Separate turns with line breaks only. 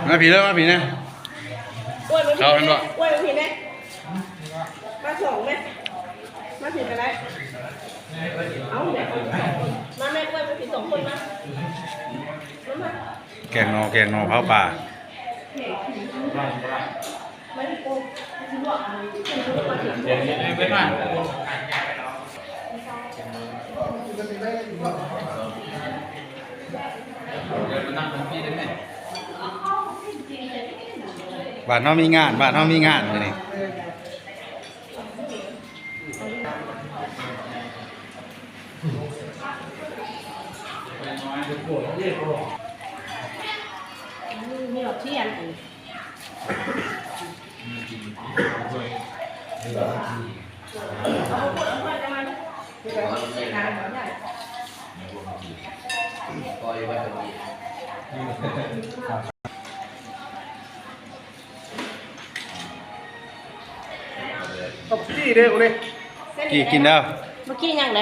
มาผีเลยมาผีนะเขาเป็นบ่
อ้วนผีไหมมาสองไหมมาผีไปไหนเอาแม่มาแม่อ้วนมาผี2 คนมา
แกงนอเผาป่าบ้านน้องมีงานเลยนี่
มีหลอดเทียน
ตบจี้เด้อกูเลย
กี่กินแล้ว
เมื่อกี้ยังไง